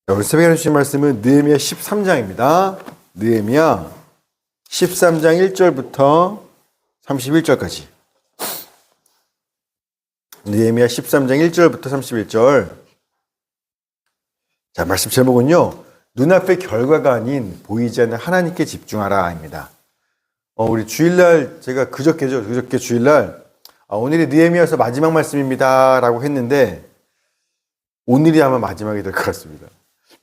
오늘 새벽에 주신 말씀은 느헤미야 13장입니다. 느헤미야 13장 1절부터 31절까지. 느헤미야 13장 1절부터 31절. 자, 말씀 제목은요, 눈앞의 결과가 아닌 보이지 않는 하나님께 집중하라입니다. 우리 주일날 제가 그저께 주일날 오늘이 느헤미야서 마지막 말씀입니다 라고 했는데 오늘이 아마 마지막이 될 것 같습니다.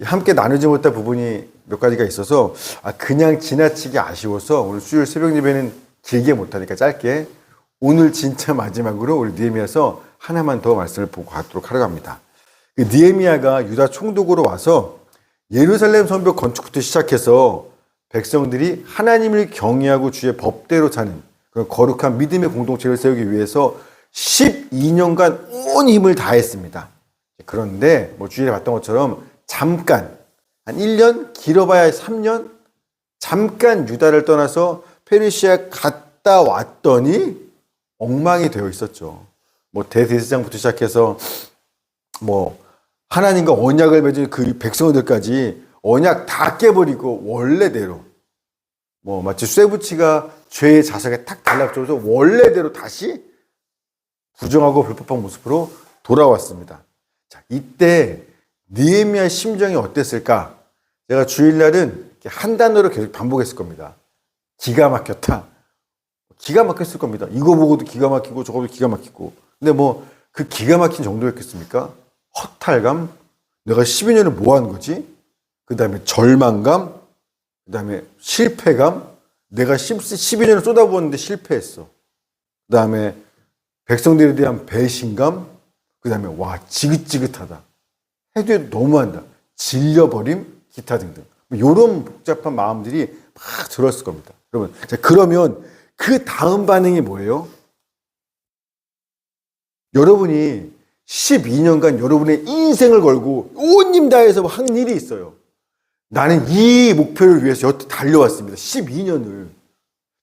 함께 나누지 못한 부분이 몇 가지가 있어서 그냥 지나치기 아쉬워서 오늘 수요일 새벽 예배는 길게 못하니까 짧게 오늘 진짜 마지막으로 우리 느헤미야서 하나만 더 말씀을 보고 가도록 하려고 합니다. 느헤미야가 유다 총독으로 와서 예루살렘 성벽 건축부터 시작해서 백성들이 하나님을 경외하고 주의 법대로 사는 그런 거룩한 믿음의 공동체를 세우기 위해서 12년간 온 힘을 다했습니다. 그런데 주일에 봤던 것처럼 잠깐 한 1년 길어봐야 3년 잠깐 유다를 떠나서 페르시아 갔다 왔더니 엉망이 되어 있었죠. 대제사장부터 시작해서 하나님과 언약을 맺은 그 백성들까지 언약 다 깨버리고 원래대로 마치 쇠붙이가 죄의 자석에 탁 달라붙어서 원래대로 다시 부정하고 불법한 모습으로 돌아왔습니다. 자, 이때 느헤미야의 심정이 어땠을까? 제가 주일날은 한 단어로 계속 반복했을 겁니다. 기가 막혔다. 기가 막혔을 겁니다. 이거 보고도 기가 막히고 저거도 기가 막히고. 근데 그 기가 막힌 정도였겠습니까? 허탈감, 내가 12년을 뭐 한 거지? 그 다음에 절망감, 그 다음에 실패감, 내가 12년을 쏟아부었는데 실패했어. 그 다음에 백성들에 대한 배신감, 그 다음에 지긋지긋하다. 해도 너무한다. 질려버림, 기타 등등. 이런 복잡한 마음들이 막 들었을 겁니다. 여러분, 자, 그러면 그 다음 반응이 뭐예요? 여러분이 12년간 여러분의 인생을 걸고 온 힘 다해서 한 일이 있어요. 나는 이 목표를 위해서 여태 달려왔습니다. 12년을.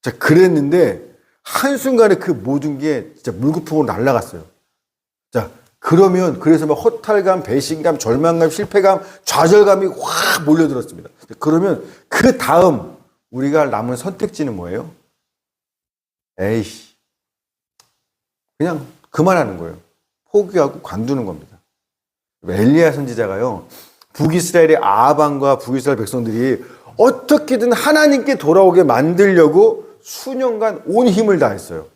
자, 그랬는데 한순간에 그 모든 게 진짜 물거품으로 날아갔어요. 자, 그러면 그래서 허탈감, 배신감, 절망감, 실패감, 좌절감이 확 몰려들었습니다. 그러면 그 다음 우리가 남은 선택지는 뭐예요? 에이씨, 그냥 그만하는 거예요. 포기하고 관두는 겁니다. 엘리야 선지자가요, 북이스라엘의 아합왕과 북이스라엘 백성들이 어떻게든 하나님께 돌아오게 만들려고 수년간 온 힘을 다했어요.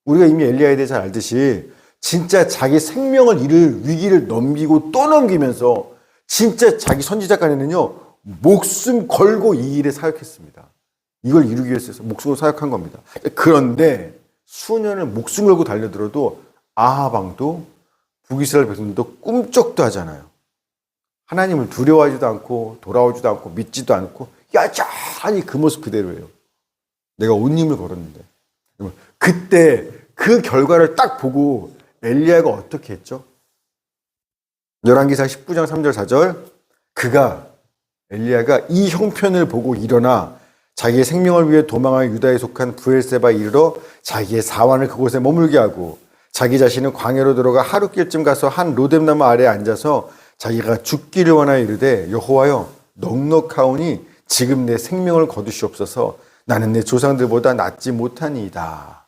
우리가 이미 엘리야에 대해 잘 알듯이 진짜 자기 생명을 잃을 위기를 넘기고 또 넘기면서 진짜 자기 선지자간에는요, 목숨 걸고 이 일에 사역했습니다. 이걸 이루기 위해서 목숨을 사역한 겁니다. 그런데 수년을 목숨 걸고 달려들어도 아합 왕도 북이스라엘 백성들도 꿈쩍도 하잖아요. 하나님을 두려워하지도 않고 돌아오지도 않고 믿지도 않고 여전히 그 모습 그대로예요. 내가 온 힘을 걸었는데. 그때 그 결과를 딱 보고 엘리야가 어떻게 했죠? 열왕기상 19장 3절 4절 엘리야가 이 형편을 보고 일어나 자기의 생명을 위해 도망한 유다에 속한 브엘세바에 이르러 자기의 사환을 그곳에 머물게 하고 자기 자신은 광야로 들어가 하룻길쯤 가서 한 로뎀나무 아래에 앉아서 자기가 죽기를 원하여 이르되 여호와여 넉넉하오니 지금 내 생명을 거두시옵소서 나는 내 조상들보다 낫지 못하니이다.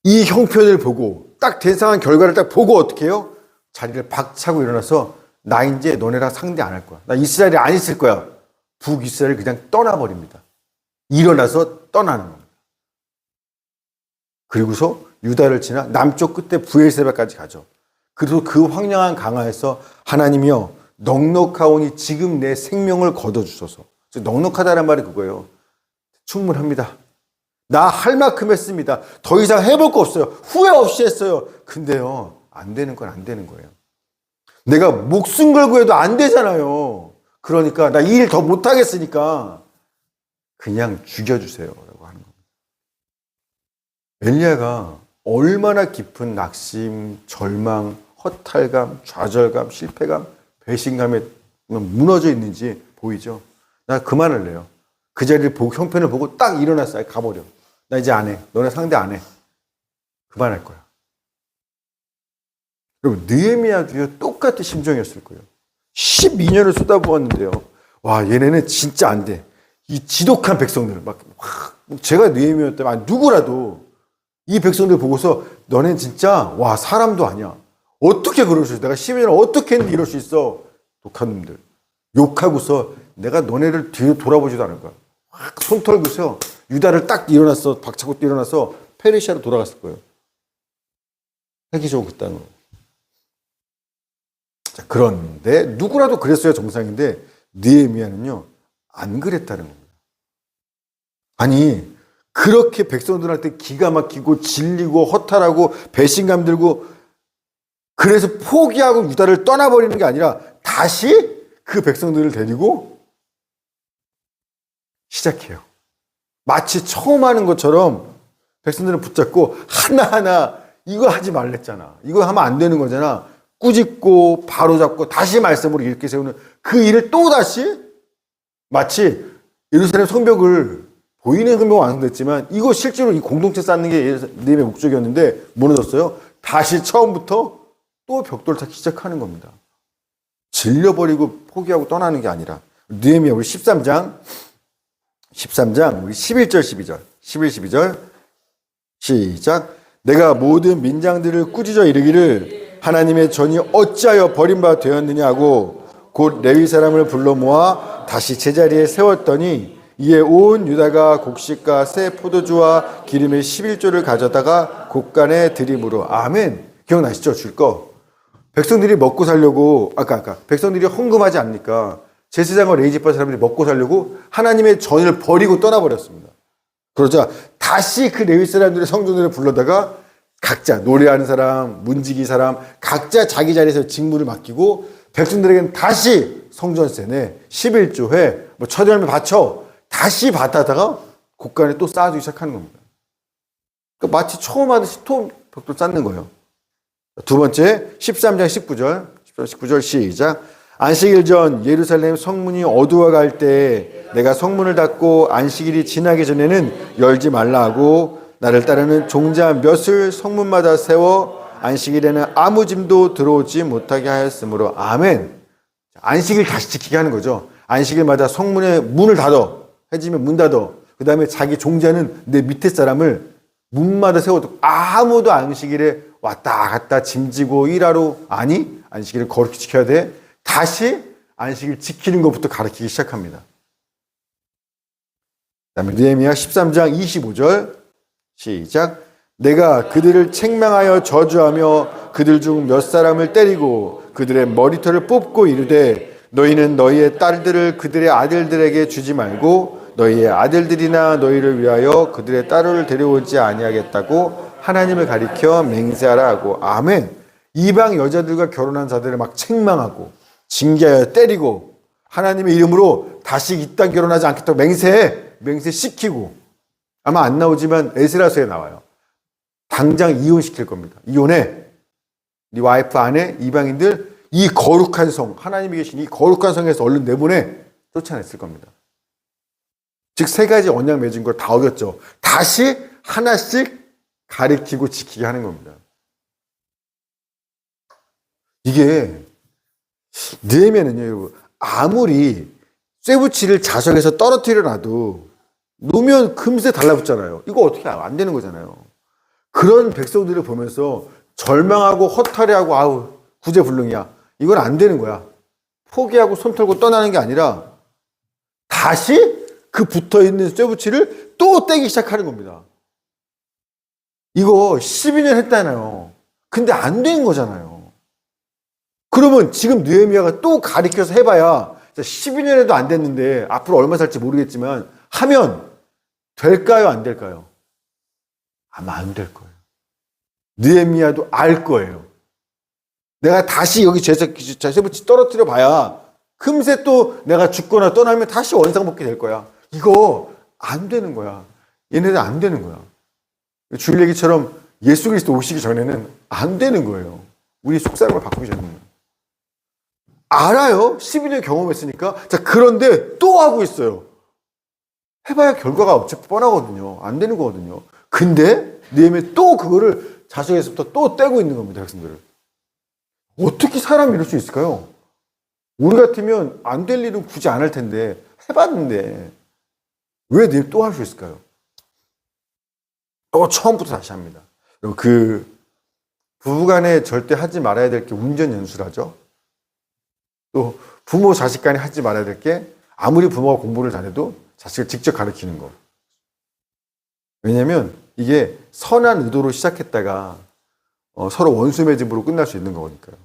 이 형편을 보고 딱 대상한 결과를 딱 보고 어떻게 해요? 자리를 박차고 일어나서 나 이제 너네랑 상대 안 할 거야. 나 이스라엘에 안 있을 거야. 북이스라엘을 그냥 떠나버립니다. 일어나서 떠나는 겁니다. 그리고서 유다를 지나 남쪽 끝에 브엘세바까지 가죠. 그래서 그 황량한 강화에서 하나님이여 넉넉하오니 지금 내 생명을 거둬주소서. 넉넉하다는 말이 그거예요. 충분합니다. 나 할 만큼 했습니다. 더 이상 해볼 거 없어요. 후회 없이 했어요. 근데요, 안 되는 건 안 되는 거예요. 내가 목숨 걸고 해도 안 되잖아요. 그러니까 나 이 일 더 못하겠으니까 그냥 죽여주세요 라고 하는 겁니다. 엘리야가 얼마나 깊은 낙심, 절망, 허탈감, 좌절감, 실패감, 배신감에 무너져 있는지 보이죠? 나 그만할래요. 그 자리를 보고 형편을 보고 딱 일어났어요. 가버려. 나 이제 안 해. 너네 상대 안 해. 그만할 거야. 여러분, 느헤미야도요 똑같은 심정이었을 거예요. 12년을 쏟아부었는데요. 와, 얘네는 진짜 안 돼. 이 지독한 백성들 막 제가 느헤미야였다면 아니, 누구라도 이 백성들 보고서 너넨 진짜 와 사람도 아니야. 어떻게 그럴 수 있어? 내가 12년을 어떻게 했는데 이럴 수 있어? 독한 놈들. 욕하고서 내가 너네를 뒤로 돌아보지도 않을 거야. 막 손 털고서 유다를 딱 일어났어. 박차고 일어나서 페르시아로 돌아갔을 거예요. 하기 좋은 그 땅으로. 자, 그런데 누구라도 그랬어야 정상인데 느헤미야는요 안 그랬다는 겁니다. 아니 그렇게 백성들한테 기가 막히고 질리고 허탈하고 배신감 들고 그래서 포기하고 유다를 떠나버리는 게 아니라 다시 그 백성들을 데리고 시작해요. 마치 처음 하는 것처럼 백성들을 붙잡고 하나하나 이거 하지 말랬잖아. 이거 하면 안 되는 거잖아. 꾸짖고 바로잡고 다시 말씀으로 일으켜 세우는 그 일을 또다시 마치 예루살렘 성벽을 보이는 성벽은 완성됐지만 이거 실제로 이 공동체 쌓는 게 느헤미야의 목적이었는데 무너졌어요. 다시 처음부터 또 벽돌 찾기 시작하는 겁니다. 질려버리고 포기하고 떠나는 게 아니라 느헤미야 우리 13장 우리 11절 12절 12절 시작. 내가 모든 민장들을 꾸짖어 이르기를 하나님의 전이 어찌하여 버림바 되었느냐 하고 곧 레위 사람을 불러 모아 다시 제자리에 세웠더니 이에 온 유다가 곡식과 새 포도주와 기름의 11조를 가져다가 곡간에 들이므로. 아멘. 기억나시죠? 줄 거. 백성들이 먹고 살려고 아까 백성들이 헌금하지 않으니까 제사장과 레위지파 사람들이 먹고 살려고 하나님의 전을 버리고 떠나버렸습니다. 그러자 다시 그 레위 사람들의 성전들을 불러다가 각자 노래하는 사람, 문지기 사람 각자 자기 자리에서 직무를 맡기고 백성들에게는 다시 성전세 내 11조 회 첫 열매 바쳐 다시 받아다가 곡간에 또 쌓아주기 시작하는 겁니다. 그러니까 마치 처음 하듯이 또 벽돌 쌓는 거예요. 두 번째 13장 19절 시작. 안식일 전 예루살렘 성문이 어두워갈 때 내가 성문을 닫고 안식일이 지나기 전에는 열지 말라 하고 나를 따르는 종자 몇을 성문마다 세워 안식일에는 아무 짐도 들어오지 못하게 하였으므로. 아멘. 안식일 다시 지키게 하는 거죠. 안식일마다 성문에 문을 닫어. 해지면 문 닫어. 그 다음에 자기 종자는 내 밑에 사람을 문마다 세워도 아무도 안식일에 왔다 갔다 짐지고 일하러 아니 안식일을 거룩히 지켜야 돼. 다시 안식일 지키는 것부터 가르치기 시작합니다. 그 다음에 느헤미야 13장 25절 시작. 내가 그들을 책망하여 저주하며 그들 중 몇 사람을 때리고 그들의 머리털을 뽑고 이르되 너희는 너희의 딸들을 그들의 아들들에게 주지 말고 너희의 아들들이나 너희를 위하여 그들의 딸을 데려오지 아니하겠다고 하나님을 가리켜 맹세하라 하고. 아멘. 이방 여자들과 결혼한 자들을 막 책망하고 징계하여 때리고 하나님의 이름으로 다시 이 땅 결혼하지 않겠다고 맹세시키고. 아마 안 나오지만 에스라서에 나와요. 당장 이혼시킬 겁니다. 이혼해. 네 와이프 아내 이방인들 이 거룩한 성 하나님이 계신 이 거룩한 성에서 얼른 내보내 쫓아냈을 겁니다. 즉 세 가지 언약 맺은 걸 다 어겼죠. 다시 하나씩 가리키고 지키게 하는 겁니다. 이게 느헤미야는요, 여러분 아무리 쇠붙이를 자석에서 떨어뜨려 놔도 놓으면 금세 달라붙잖아요. 이거 어떻게 안 되는 거잖아요. 그런 백성들을 보면서 절망하고 허탈해하고 아우 구제불능이야. 이건 안 되는 거야. 포기하고 손 털고 떠나는 게 아니라 다시 그 붙어있는 쇠붙이를 또 떼기 시작하는 겁니다. 이거 12년 했다나요. 근데 안 된 거잖아요. 그러면 지금 느헤미야가 또 가리켜서 해봐야 12년에도 안 됐는데 앞으로 얼마 살지 모르겠지만 하면 될까요? 안 될까요? 아마 안 될 거예요. 느헤미야도 알 거예요. 내가 다시 여기 쇠붙이 떨어뜨려 봐야 금세 또 내가 죽거나 떠나면 다시 원상복귀 될 거야. 이거 안 되는 거야. 얘네들 안 되는 거야. 주일 얘기처럼 예수 그리스도 오시기 전에는 안 되는 거예요. 우리 속사람을 바꾸기 전에는. 알아요. 12년 경험했으니까. 자, 그런데 또 하고 있어요. 해봐야 결과가 없지 뻔하거든요. 안 되는 거거든요. 근데 느헤미야 또 그거를 자석에서부터 또 떼고 있는 겁니다. 백성들을. 어떻게 사람이 이럴 수 있을까요? 우리 같으면 안 될 일은 굳이 안 할 텐데 해봤는데 왜 또 할 수 있을까요? 처음부터 다시 합니다. 그 부부간에 절대 하지 말아야 될 게 운전 연수라죠. 또 부모 자식 간에 하지 말아야 될 게 아무리 부모가 공부를 잘해도 자식을 직접 가르치는 거. 왜냐하면 이게 선한 의도로 시작했다가 서로 원수 맺음으로 끝날 수 있는 거니까요.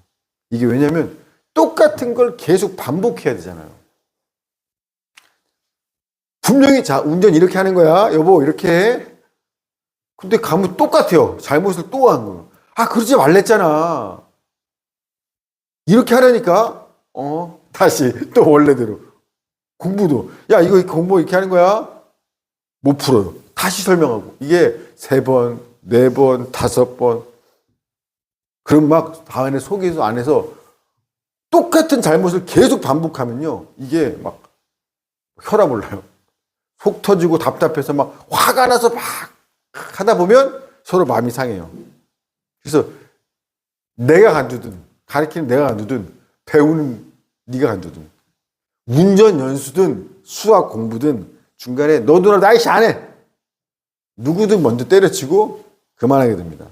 이게 왜냐하면 똑같은 걸 계속 반복해야 되잖아요. 분명히 자 운전 이렇게 하는 거야 여보 이렇게 해. 근데 가면 똑같아요. 잘못을 또 하는 거예요. 그러지 말랬잖아. 이렇게 하라니까 다시 또 원래대로. 공부도 야 이거 공부 이렇게 하는 거야 못 풀어요. 다시 설명하고 이게 3번, 4번, 5번 그럼 막 다음에 속에서 안에서 똑같은 잘못을 계속 반복하면요 이게 막 혈압 올라요. 속 터지고 답답해서 막 화가 나서 막 하다 보면 서로 마음이 상해요. 그래서 내가 간두든 가르치는 내가 간두든 배우는 네가 간두든 운전 연수든 수학 공부든 중간에 너도 나 이씨 안 해. 누구든 먼저 때려치고 그만하게 됩니다.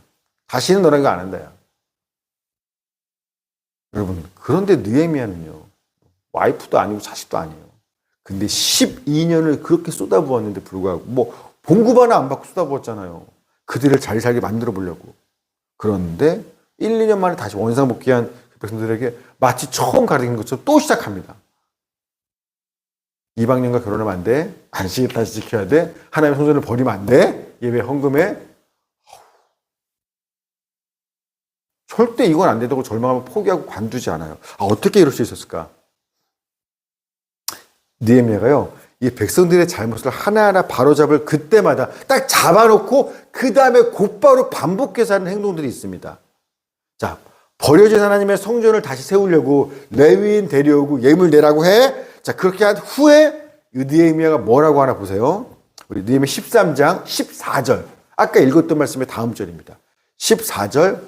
다시는 너랑 이거 안 한다. 야. 여러분 그런데 느헤미야는요 와이프도 아니고 자식도 아니에요. 근데 12년을 그렇게 쏟아부었는데 불구하고 뭐 봉급 하나 안 받고 쏟아부었잖아요. 그들을 잘 살게 만들어 보려고. 그런데 1, 2년 만에 다시 원상복귀한 그 백성들에게 마치 처음 가르친 것처럼 또 시작합니다. 이방인과 결혼하면 안 돼. 안식일 다시 지켜야 돼. 하나님의 성전을 버리면 안 돼. 예배 헌금에. 절대 이건 안 된다고 절망하면 포기하고 관두지 않아요. 어떻게 이럴 수 있었을까? 느헤미야가요. 이 백성들의 잘못을 하나하나 바로잡을 그때마다 딱 잡아놓고 그 다음에 곧바로 반복해서 하는 행동들이 있습니다. 자, 버려진 하나님의 성전을 다시 세우려고 레위인 데려오고 예물 내라고 해. 자, 그렇게 한 후에 느헤미야가 뭐라고 하나 보세요. 우리 느헤미야 13장 14절. 아까 읽었던 말씀의 다음 절입니다. 14절.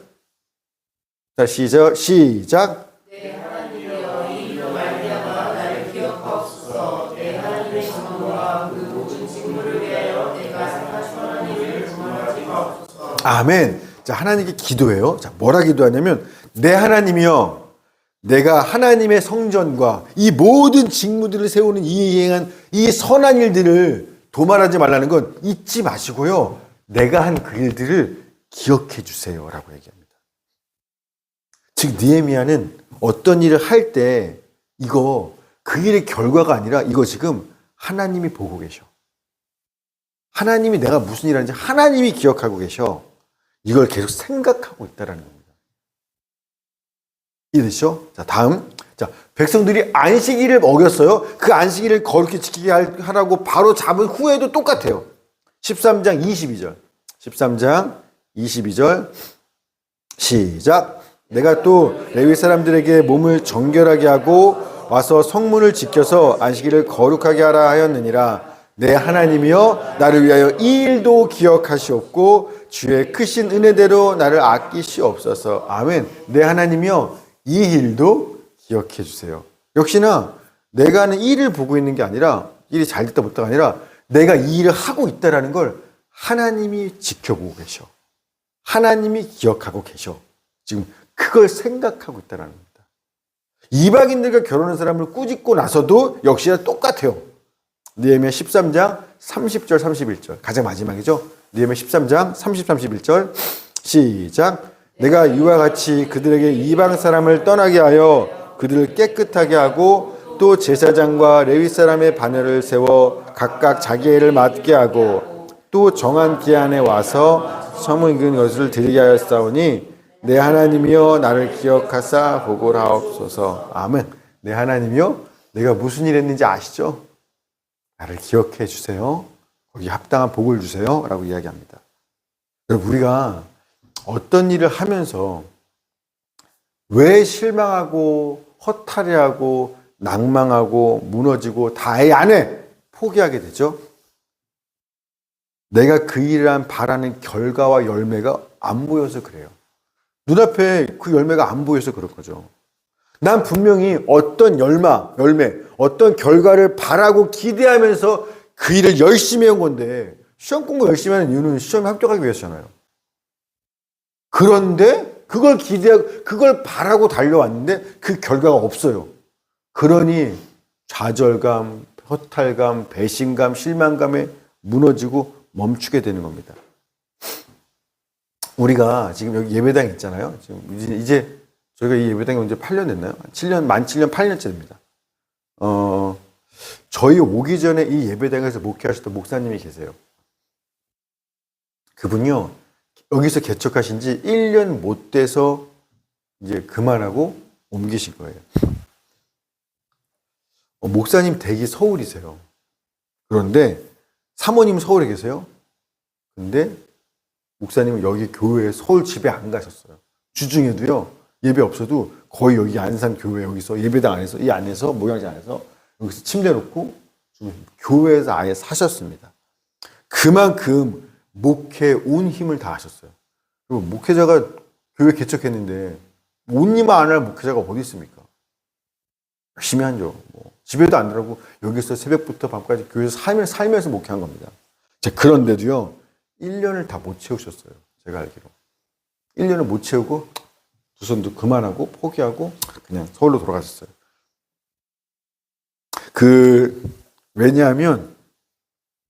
자, 시작. 내 하나님이여 이 일로 말미암아 나를 기억하옵소서. 내 하나님의 정원과 그 모든 직무를 위하여 내가 생각하는 일을 그만하지 마옵소서. 아멘. 자, 하나님께 기도해요. 자, 뭐라 기도하냐면 내 하나님이여 내가 하나님의 성전과 이 모든 직무들을 세우는 이행한 이 선한 일들을 도말하지 말라는 건 잊지 마시고요. 내가 한 그 일들을 기억해 주세요라고 얘기합니다. 즉 느헤미야는 어떤 일을 할 때 이거 그 일의 결과가 아니라 이거 지금 하나님이 보고 계셔. 하나님이 내가 무슨 일 하는지 하나님이 기억하고 계셔. 이걸 계속 생각하고 있다라는 겁니다. 이해되시죠? 자, 다음. 자, 백성들이 안식일을 어겼어요. 그 안식일을 거룩히 지키게 하라고 바로 잡은 후에도 똑같아요. 13장 22절. 13장 22절. 시작. 내가 또 레위 사람들에게 몸을 정결하게 하고 와서 성문을 지켜서 안식일을 거룩하게 하라 하였느니라. 내 하나님이여 나를 위하여 이 일도 기억하시옵고 주의 크신 은혜대로 나를 아끼시옵소서. 아멘. 내 하나님이여 이 일도 기억해 주세요. 역시나 내가 하는 일을 보고 있는 게 아니라 일이 잘 됐다 못다가 아니라 내가 이 일을 하고 있다는 걸 하나님이 지켜보고 계셔. 하나님이 기억하고 계셔. 지금 그걸 생각하고 있다는 겁니다. 이방인들과 결혼한 사람을 꾸짖고 나서도 역시나 똑같아요. 느헤미야 13장 30절 31절 가장 마지막이죠. 느헤미야 13장 30, 31절 시작. 내가 이와 같이 그들에게 이방 사람을 떠나게 하여 그들을 깨끗하게 하고 또 제사장과 레위 사람의 반열을 세워 각각 자기 일을 맡게 하고 또 정한 기한에 와서 섬은 것을 드리게 하였사오니 내 하나님이여 나를 기억하사 보고하옵소서. 아멘. 내 하나님이여 내가 무슨 일 했는지 아시죠? 나를 기억해 주세요. 거기 합당한 복을 주세요. 라고 이야기합니다. 우리가 어떤 일을 하면서 왜 실망하고 허탈해하고 낭망하고 무너지고 다의 안에 포기하게 되죠? 내가 그 일을 한 바라는 결과와 열매가 안 보여서 그래요. 눈앞에 그 열매가 안 보여서 그럴 거죠. 난 분명히 어떤 열매, 어떤 결과를 바라고 기대하면서 그 일을 열심히 한 건데, 시험 공부 열심히 하는 이유는 시험에 합격하기 위해서잖아요. 그런데 그걸 기대하고, 그걸 바라고 달려왔는데 그 결과가 없어요. 그러니 좌절감, 허탈감, 배신감, 실망감에 무너지고 멈추게 되는 겁니다. 우리가 지금 여기 예배당 있잖아요. 지금 이제 저희가 이 예배당에 온 지 8년 됐나요? 7년, 만 7년, 8년째 됩니다. 저희 오기 전에 이 예배당에서 목회하셨던 목사님이 계세요. 그분요, 여기서 개척하신 지 1년 못 돼서 이제 그만하고 옮기신 거예요. 목사님 댁이 서울이세요. 그런데 사모님 서울에 계세요. 근데 목사님은 여기 교회에 서울 집에 안 가셨어요. 주중에도요, 예배 없어도 거의 여기 안산 교회 여기서 예배당 안에서, 이 안에서, 모양장 안에서 여기서 침대 놓고 교회에서 아예 사셨습니다. 그만큼 목회에 온 힘을 다 하셨어요. 그리고 목회자가 교회 개척했는데 온 힘 안 할 목회자가 어디 있습니까? 열심히 하죠. 집에도 안 들어가고 여기서 새벽부터 밤까지 교회에서 살면서 목회한 겁니다. 그런데도요, 1년을 다 못 채우셨어요. 제가 알기로. 1년을 못 채우고 두 손도 그만하고 포기하고 그냥 서울로 돌아가셨어요. 왜냐하면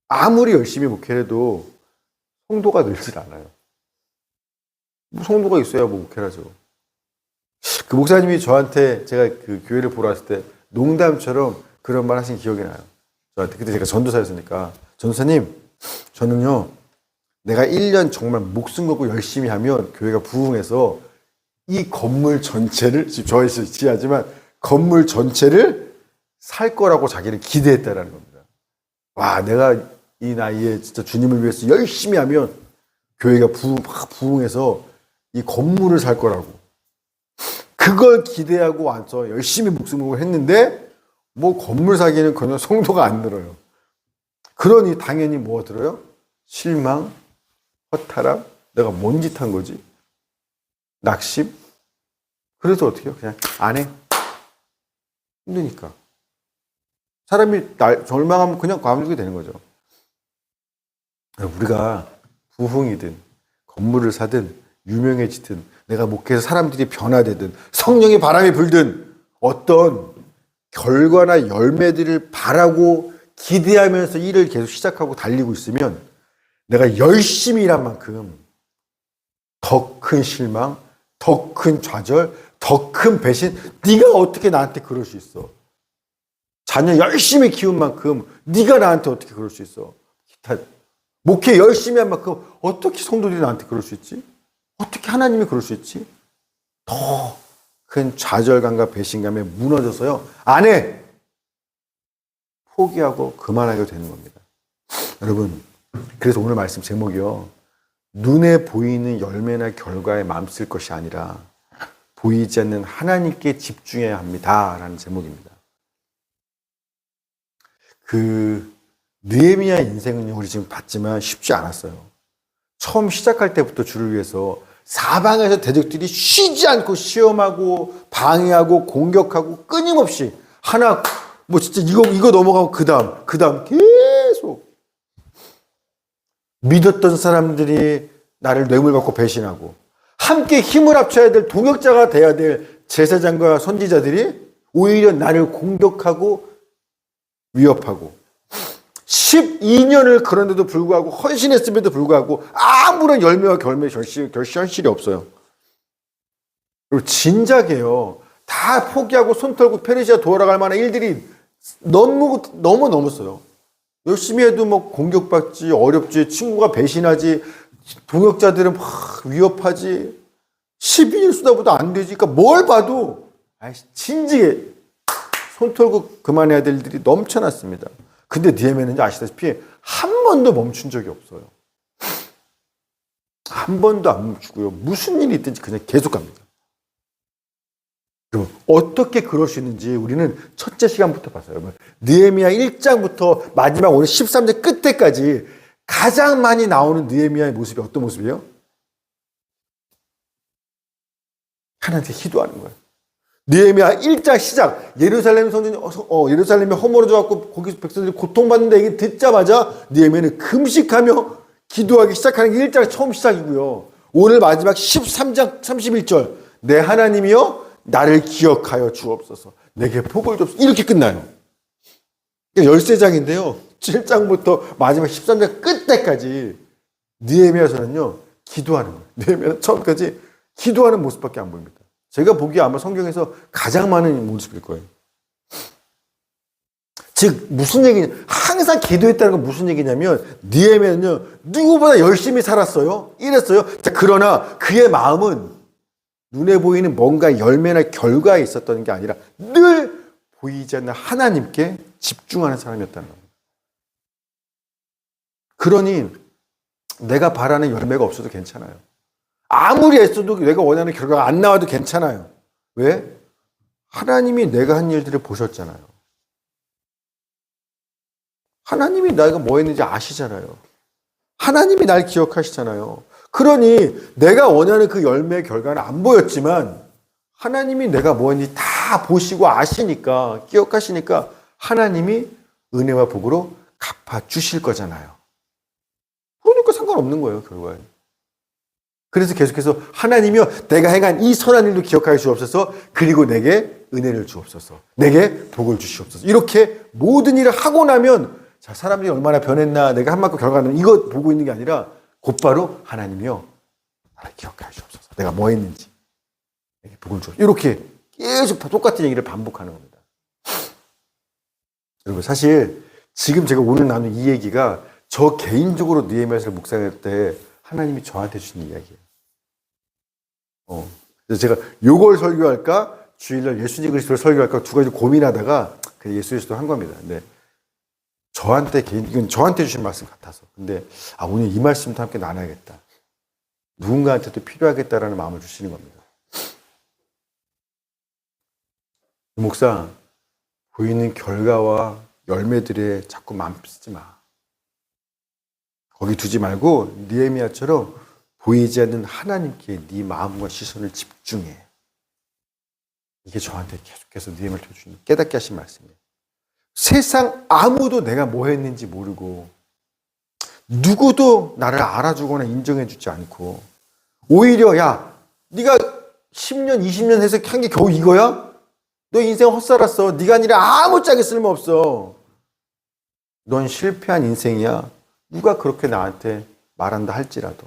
아무리 열심히 목회를 해도 성도가 늘질 않아요. 성도가 있어야 목회를 하죠. 그 목사님이 저한테 제가 그 교회를 보러 왔을 때 농담처럼 그런 말 하신 기억이 나요. 저한테 그때 제가 전도사였으니까, 전도사님, 저는요, 내가 1년 정말 목숨 걸고 열심히 하면 교회가 부흥해서 이 건물 전체를, 지금 저에서 지하지만 건물 전체를 살 거라고 자기는 기대했다라는 겁니다. 와, 내가 이 나이에 진짜 주님을 위해서 열심히 하면 교회가 부흥해서 이 건물을 살 거라고. 그걸 기대하고 와서 열심히 목숨을 했는데 건물 사기는 그냥 성도가 안 늘어요. 그러니 당연히 뭐가 들어요? 실망, 허탈함, 내가 뭔 짓 한 거지? 낙심? 그래서 어떻게 해요? 그냥 안 해. 힘드니까. 사람이 절망하면 그냥 관두게 되는 거죠. 우리가 부흥이든 건물을 사든 유명해지든 내가 목회해서 사람들이 변화되든 성령의 바람이 불든 어떤 결과나 열매들을 바라고 기대하면서 일을 계속 시작하고 달리고 있으면 내가 열심히 일한 만큼 더 큰 실망, 더 큰 좌절, 더 큰 배신, 네가 어떻게 나한테 그럴 수 있어? 자녀 열심히 키운 만큼 네가 나한테 어떻게 그럴 수 있어? 기타 목회 열심히 한 만큼 어떻게 성도들이 나한테 그럴 수 있지? 어떻게 하나님이 그럴 수 있지? 더 큰 좌절감과 배신감에 무너져서요, 안 해! 포기하고 그만하게 되는 겁니다. 여러분, 그래서 오늘 말씀 제목이요, 눈에 보이는 열매나 결과에 맘쓸 것이 아니라 보이지 않는 하나님께 집중해야 합니다 라는 제목입니다. 느헤미야 인생은 우리 지금 봤지만 쉽지 않았어요. 처음 시작할 때부터 주를 위해서 사방에서 대적들이 쉬지 않고 시험하고 방해하고 공격하고 끊임없이 하나 진짜 이거 넘어가고 그 다음 계속 믿었던 사람들이 나를 뇌물 받고 배신하고 함께 힘을 합쳐야 될 동역자가 돼야 될 제사장과 선지자들이 오히려 나를 공격하고 위협하고 12년을 그런데도 불구하고 헌신했음에도 불구하고 아무런 열매와 결실이 없어요. 그리고 진작에요. 다 포기하고 손 털고 페르시아 돌아갈 만한 일들이 너무 넘었어요. 열심히 해도 공격받지, 어렵지, 친구가 배신하지, 동역자들은 막 위협하지, 12일 수다보다 안 되지. 그러니까 뭘 봐도 진지해. 손 털고 그만해야 될 일들이 넘쳐났습니다. 근데 느헤미야는 아시다시피 한 번도 멈춘 적이 없어요. 한 번도 안 멈추고요. 무슨 일이 있든지 그냥 계속 갑니다. 그럼 어떻게 그럴 수 있는지 우리는 첫째 시간부터 봤어요. 느헤미야 1장부터 마지막 오늘 13장 끝에까지 가장 많이 나오는 느헤미야의 모습이 어떤 모습이에요? 하나님께 기도하는 거예요. 느헤미야 1장 시작. 예루살렘 성전이 예루살렘이 허물어져 갖고 거기서 백성들이 고통받는데 이게 듣자마자 느헤미야는 금식하며 기도하기 시작하는 게 1장 처음 시작이고요. 오늘 마지막 13장 31절. 내 하나님이여 나를 기억하여 주옵소서. 내게 복을 주옵소서. 이렇게 끝나요. 13장인데요. 7장부터 마지막 13장 끝때까지 느헤미야서는요. 기도하는 거예요. 느헤미야는 처음까지 기도하는 모습밖에 안 보입니다. 제가 보기에 아마 성경에서 가장 많은 모습일 거예요. 즉 무슨 얘기냐? 항상 기도했다는 건 무슨 얘기냐면 느헤미야는요. 누구보다 열심히 살았어요. 이랬어요. 자, 그러나 그의 마음은 눈에 보이는 뭔가 열매나 결과에 있었던 게 아니라 늘 보이지 않는 하나님께 집중하는 사람이었다는 겁니다. 그러니 내가 바라는 열매가 없어도 괜찮아요. 아무리 애써도 내가 원하는 결과가 안 나와도 괜찮아요. 왜? 하나님이 내가 한 일들을 보셨잖아요. 하나님이 내가 뭐 했는지 아시잖아요. 하나님이 날 기억하시잖아요. 그러니 내가 원하는 그 열매의 결과는 안 보였지만 하나님이 내가 뭐 했는지 다 보시고 아시니까 기억하시니까 하나님이 은혜와 복으로 갚아주실 거잖아요. 그러니까 상관없는 거예요, 결과에. 그래서 계속해서 하나님이여 내가 행한 이 선한 일도 기억하여 주옵소서. 그리고 내게 은혜를 주옵소서. 내게 복을 주시옵소서. 이렇게 모든 일을 하고 나면 자, 사람들이 얼마나 변했나 내가 한 만큼 결과는 이거 보고 있는 게 아니라 곧바로 하나님이여 나를 기억하여 주옵소서. 내가 뭐 했는지 내게 복을 주옵소서. 이렇게 계속 똑같은 얘기를 반복하는 겁니다. 여러분 사실 지금 제가 오늘 나눈 이 얘기가 저 개인적으로 느헤미야서를 묵상할 때 하나님이 저한테 주신 이야기예요. 그래서 제가 요걸 설교할까 주일날 예수님 그리스도를 설교할까 두 가지 고민하다가 예수 그리스도 한 겁니다. 근데 이건 저한테 주신 말씀 같아서. 근데 오늘 이 말씀도 함께 나눠야겠다. 누군가한테도 필요하겠다라는 마음을 주시는 겁니다. 목사, 보이는 결과와 열매들에 자꾸 마음 쓰지 마. 거기 두지 말고 느헤미야처럼 보이지 않는 하나님께 네 마음과 시선을 집중해. 이게 저한테 계속해서 느헤미야를 주신 깨닫게 하신 말씀이에요. 세상 아무도 내가 뭐 했는지 모르고 누구도 나를 알아주거나 인정해주지 않고 오히려 야 네가 10년 20년 해서 한 게 겨우 이거야? 너 인생 헛살았어. 네가 아니라 아무짝에 쓸모없어. 넌 실패한 인생이야. 누가 그렇게 나한테 말한다 할지라도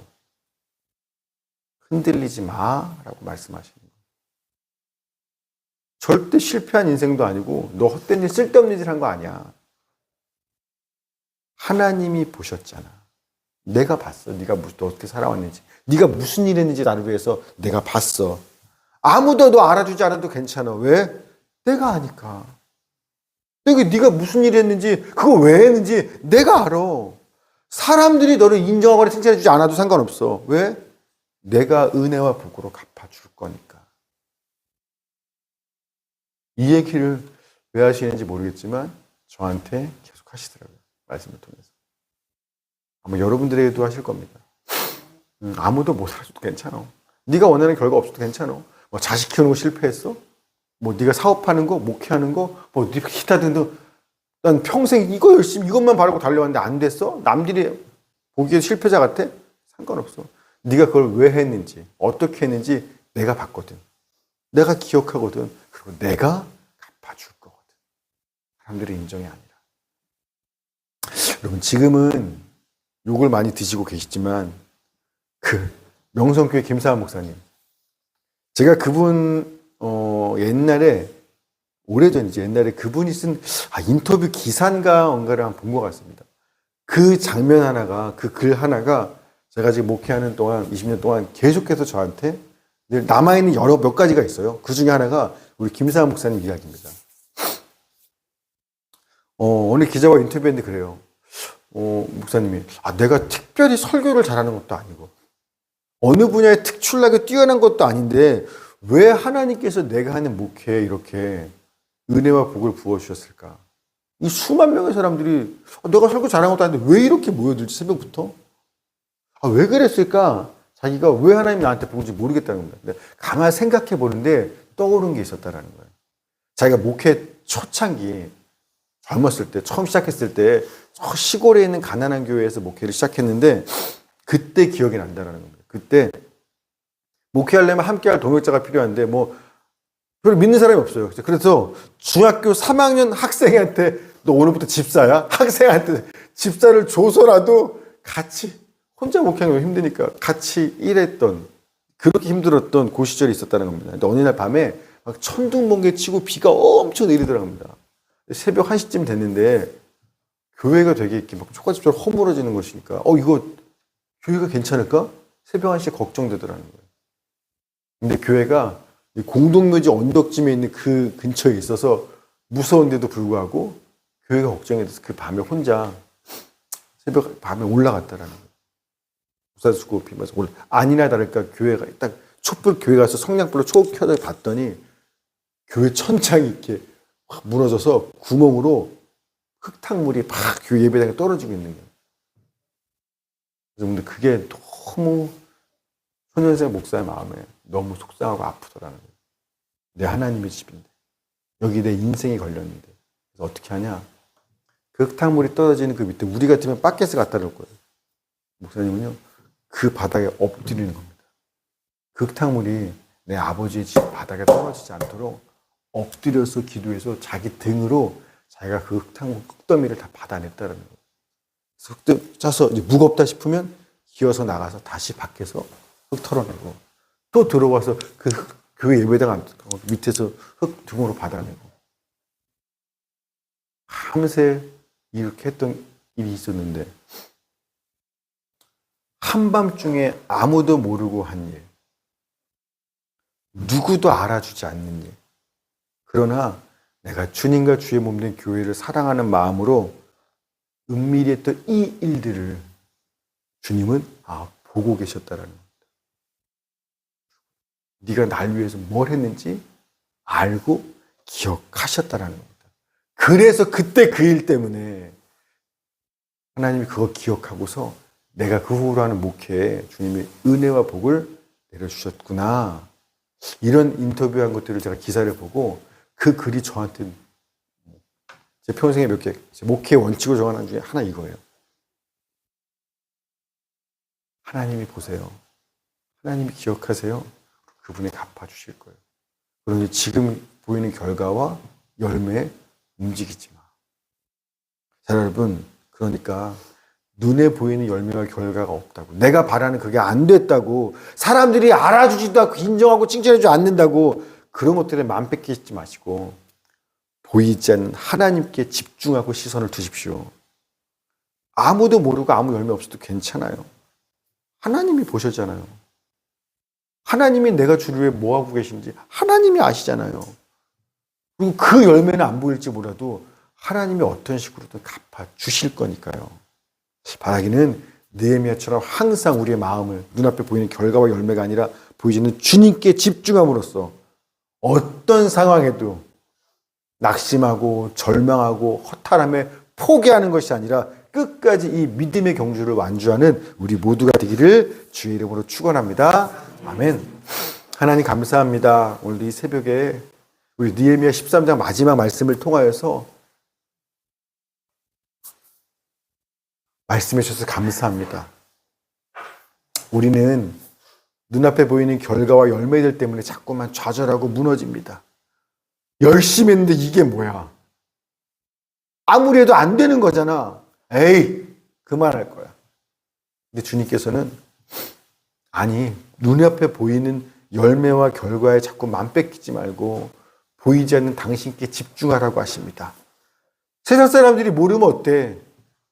흔들리지 마라고 말씀하시는 거예요. 절대 실패한 인생도 아니고 너 헛된 일 쓸데없는 일 한 거 아니야. 하나님이 보셨잖아. 내가 봤어. 네가 너 어떻게 살아왔는지. 네가 무슨 일 했는지 나를 위해서 내가 봤어. 아무도 너 알아주지 않아도 괜찮아. 왜? 내가 아니까. 네가 무슨 일 했는지 그거 왜 했는지 내가 알아. 사람들이 너를 인정하거나 칭찬해주지 않아도 상관없어. 왜? 내가 은혜와 복으로 갚아줄 거니까. 이 얘기를 왜 하시는지 모르겠지만 저한테 계속 하시더라고요. 말씀을 통해서. 아마 여러분들에게도 하실 겁니다. 아무도 못 살아줘도 괜찮아. 네가 원하는 결과 없어도 괜찮아. 뭐 자식 키우는 거 실패했어? 뭐 네가 사업하는 거, 목회하는 거, 뭐 네가 기타 등등. 난 평생 이거 열심히 이것만 바라고 달려왔는데 안 됐어? 남들이 보기에 실패자 같아? 상관없어. 네가 그걸 왜 했는지, 어떻게 했는지 내가 봤거든. 내가 기억하거든. 그리고 내가 갚아줄 거거든. 사람들의 인정이 아니라. 여러분 지금은 욕을 많이 드시고 계시지만 명성교회 김사한 목사님, 제가 그분 옛날에 오래전이지 옛날에 그분이 쓴 인터뷰 기사인가 뭔가를 한번 본 것 같습니다. 그 장면 하나가 그 글 하나가 제가 지금 목회하는 동안 20년 동안 계속해서 저한테 늘 남아있는 몇 가지가 있어요. 그 중에 하나가 우리 김사한 목사님 이야기입니다. 어느 기자와 인터뷰했는데 그래요. 목사님이 내가 특별히 설교를 잘하는 것도 아니고 어느 분야에 특출나게 뛰어난 것도 아닌데 왜 하나님께서 내가 하는 목회에 이렇게 은혜와 복을 부어주셨을까? 이 수만 명의 사람들이 내가 설교 잘하는 것도 아닌데 왜 이렇게 모여들지 새벽부터? 왜 그랬을까? 자기가 왜 하나님이 나한테 복을 모르겠다는 겁니다. 근데 가만히 생각해 보는데 떠오른 게 있었다라는 거예요. 자기가 목회 초창기 젊었을 때, 처음 시작했을 때, 저 시골에 있는 가난한 교회에서 목회를 시작했는데, 그때 기억이 난다라는 겁니다. 그때, 목회하려면 함께할 동역자가 필요한데, 별로 믿는 사람이 없어요. 그래서 중학교 3학년 학생한테, 너 오늘부터 집사야? 학생한테 집사를 줘서라도 같이, 혼자 목회하는 거 힘드니까 같이 일했던, 그렇게 힘들었던 그 시절이 있었다는 겁니다. 근데 어느 날 밤에 막 천둥번개 치고 비가 엄청 내리더라는 겁니다. 새벽 1시쯤 됐는데 교회가 되게 이렇게 막 초가집처럼 허물어지는 것이니까 이거 교회가 괜찮을까? 새벽 1시에 걱정되더라는 거예요. 근데 교회가 공동묘지 언덕짐에 있는 그 근처에 있어서 무서운데도 불구하고 교회가 걱정이 돼서 그 밤에 혼자 새벽 밤에 올라갔다라는 거예요. 부산 수고 비면서 아니나 다를까 교회가 딱 촛불 교회 가서 성냥불로 초 켜서 봤더니 교회 천장이 이렇게 확 무너져서 구멍으로 흙탕물이 막 교회 예배당에 떨어지고 있는 거예요. 그래서 그게 너무 손현생 목사의 마음에 너무 속상하고 아프더라는 거예요. 내 하나님의 집인데 여기 내 인생이 걸렸는데 그래서 어떻게 하냐? 그 흙탕물이 떨어지는 그 밑에 우리 같으면 바켓을 갖다 놓을 거예요. 목사님은요 그 바닥에 엎드리는 겁니다. 그 흙탕물이 내 아버지의 집 바닥에 떨어지지 않도록 엎드려서 기도해서 자기 등으로 자기가 그 흙더미를 다 받아냈다는 거예요. 흙 짜서 이제 무겁다 싶으면 기어서 나가서 다시 밖에서 흙 털어내고 또 들어와서 그 교회 예배당 밑에서 흙 등으로 받아내고 밤새 이렇게 했던 일이 있었는데 한밤중에 아무도 모르고 한 일, 누구도 알아주지 않는 일. 그러나 내가 주님과 주의 몸된 교회를 사랑하는 마음으로 은밀히 했던 이 일들을 주님은 보고 계셨다라는 겁니다. 네가 날 위해서 뭘 했는지 알고 기억하셨다라는 겁니다. 그래서 그때 그 일 때문에 하나님이 그거 기억하고서 내가 그 후로 하는 목회에 주님의 은혜와 복을 내려주셨구나. 이런 인터뷰한 것들을 제가 기사를 보고 그 글이 저한테 제 평생에 몇 개, 제 목회 원칙으로 정하는 중에 하나 이거예요. 하나님이 보세요. 하나님이 기억하세요. 그분이 갚아주실 거예요. 그러니 지금 보이는 결과와 열매에 움직이지 마. 자, 여러분, 그러니까 눈에 보이는 열매와 결과가 없다고, 내가 바라는 그게 안 됐다고, 사람들이 알아주지도 않고 인정하고 칭찬해주지 않는다고 그런 것들에 마음 뺏기지 마시고 보이지 않는 하나님께 집중하고 시선을 두십시오. 아무도 모르고 아무 열매 없어도 괜찮아요. 하나님이 보셨잖아요. 하나님이 내가 주를 위해 뭐하고 계신지 하나님이 아시잖아요. 그리고 그 열매는 안 보일지 몰라도 하나님이 어떤 식으로든 갚아주실 거니까요. 바라기는 느헤미야처럼 항상 우리의 마음을 눈앞에 보이는 결과와 열매가 아니라 보이지는 주님께 집중함으로써 어떤 상황에도 낙심하고 절망하고 허탈함에 포기하는 것이 아니라 끝까지 이 믿음의 경주를 완주하는 우리 모두가 되기를 주의 이름으로 축원합니다. 아멘. 하나님 감사합니다. 오늘 이 새벽에 우리 느헤미야 13장 마지막 말씀을 통하여서 말씀해 주셔서 감사합니다. 우리는 눈앞에 보이는 결과와 열매들 때문에 자꾸만 좌절하고 무너집니다. 열심히 했는데 이게 뭐야? 아무리 해도 안 되는 거잖아. 에이, 그만할 거야. 근데 주님께서는 아니, 눈앞에 보이는 열매와 결과에 자꾸 맘 뺏기지 말고 보이지 않는 당신께 집중하라고 하십니다. 세상 사람들이 모르면 어때?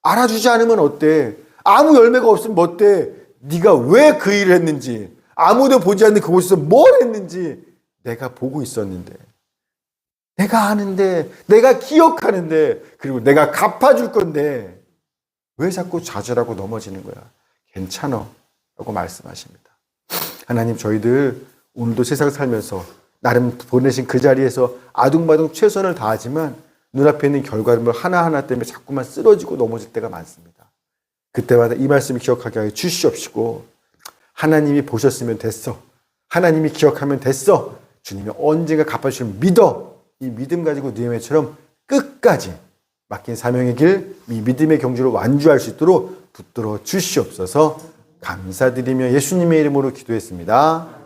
알아주지 않으면 어때? 아무 열매가 없으면 뭐 어때? 네가 왜 그 일을 했는지, 아무도 보지 않는 그곳에서 뭘 했는지 내가 보고 있었는데, 내가 아는데, 내가 기억하는데, 그리고 내가 갚아줄 건데 왜 자꾸 좌절하고 넘어지는 거야? 괜찮아 라고 말씀하십니다. 하나님, 저희들 오늘도 세상 살면서 나름 보내신 그 자리에서 아둥바둥 최선을 다하지만 눈앞에 있는 결과물 하나하나 때문에 자꾸만 쓰러지고 넘어질 때가 많습니다. 그때마다 이 말씀을 기억하게 하여 주시옵시고 하나님이 보셨으면 됐어. 하나님이 기억하면 됐어. 주님이 언젠가 갚아주실 믿어. 이 믿음 가지고 느헤미야처럼 끝까지 맡긴 사명의 길, 이 믿음의 경주를 완주할 수 있도록 붙들어 주시옵소서. 감사드리며 예수님의 이름으로 기도했습니다.